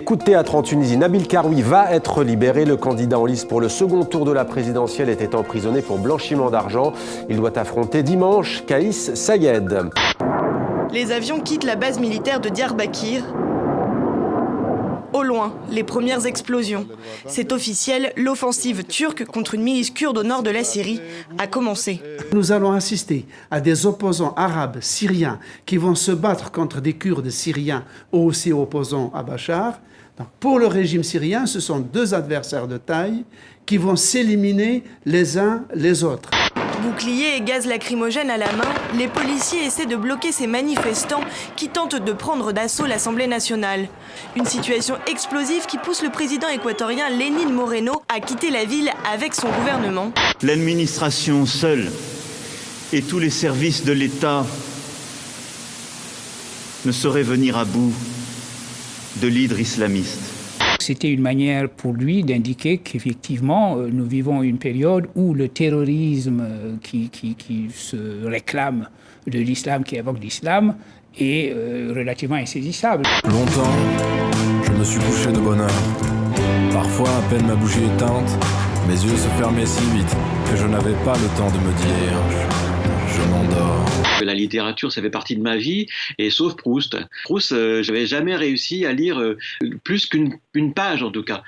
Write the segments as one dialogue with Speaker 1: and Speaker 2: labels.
Speaker 1: Coup de théâtre en Tunisie, Nabil Karoui va être libéré. Le candidat en lice pour le second tour de la présidentielle était emprisonné pour blanchiment d'argent. Il doit affronter dimanche Kaïs Sayed.
Speaker 2: Les avions quittent la base militaire de Diyarbakir. Au loin, les premières explosions. C'est officiel, l'offensive turque contre une milice kurde au nord de la Syrie a commencé.
Speaker 3: Nous allons assister à des opposants arabes syriens qui vont se battre contre des Kurdes syriens aussi opposants à Bachar. Donc, pour le régime syrien, ce sont deux adversaires de taille qui vont s'éliminer les uns les autres.
Speaker 2: Boucliers et gaz lacrymogène à la main, les policiers essaient de bloquer ces manifestants qui tentent de prendre d'assaut l'Assemblée nationale. Une situation explosive qui pousse le président équatorien Lénin Moreno à quitter la ville avec son gouvernement.
Speaker 4: L'administration seule et tous les services de l'État ne sauraient venir à bout de l'hydre islamiste.
Speaker 5: C'était une manière pour lui d'indiquer qu'effectivement, nous vivons une période où le terrorisme qui se réclame de l'islam, qui évoque l'islam, est relativement insaisissable.
Speaker 6: Longtemps, je me suis couché de bonne heure. Parfois, à peine ma bougie éteinte, mes yeux se fermaient si vite que je n'avais pas le temps de me dire « je m'endors ».
Speaker 7: La littérature, ça fait partie de ma vie, et sauf Proust. Proust, j'avais jamais réussi à lire plus qu'une page en tout cas,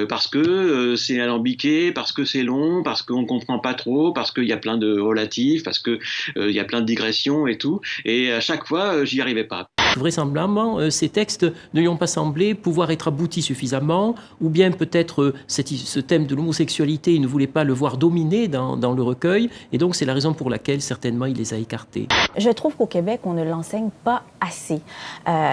Speaker 7: parce que c'est alambiqué, parce que c'est long, parce qu'on comprend pas trop, parce qu'il y a plein de relatifs, parce que il y a plein de digressions et tout, et à chaque fois, j'y arrivais pas.
Speaker 8: Vraisemblablement, ces textes ne lui ont pas semblé pouvoir être aboutis suffisamment, ou bien peut-être ce thème de l'homosexualité, il ne voulait pas le voir dominer dans le recueil, et donc c'est la raison pour laquelle certainement il les a écartés.
Speaker 9: Je trouve qu'au Québec, on ne l'enseigne pas assez.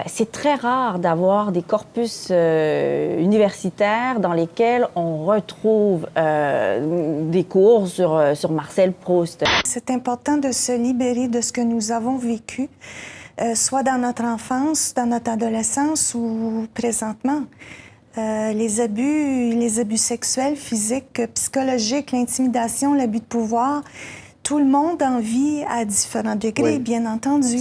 Speaker 9: C'est très rare d'avoir des corpus universitaires dans lesquels on retrouve des cours sur Marcel Proust.
Speaker 10: C'est important de se libérer de ce que nous avons vécu, soit dans notre enfance, dans notre adolescence ou présentement. Les abus sexuels, physiques, psychologiques, l'intimidation, l'abus de pouvoir, tout le monde en vit à différents degrés, oui. Bien entendu.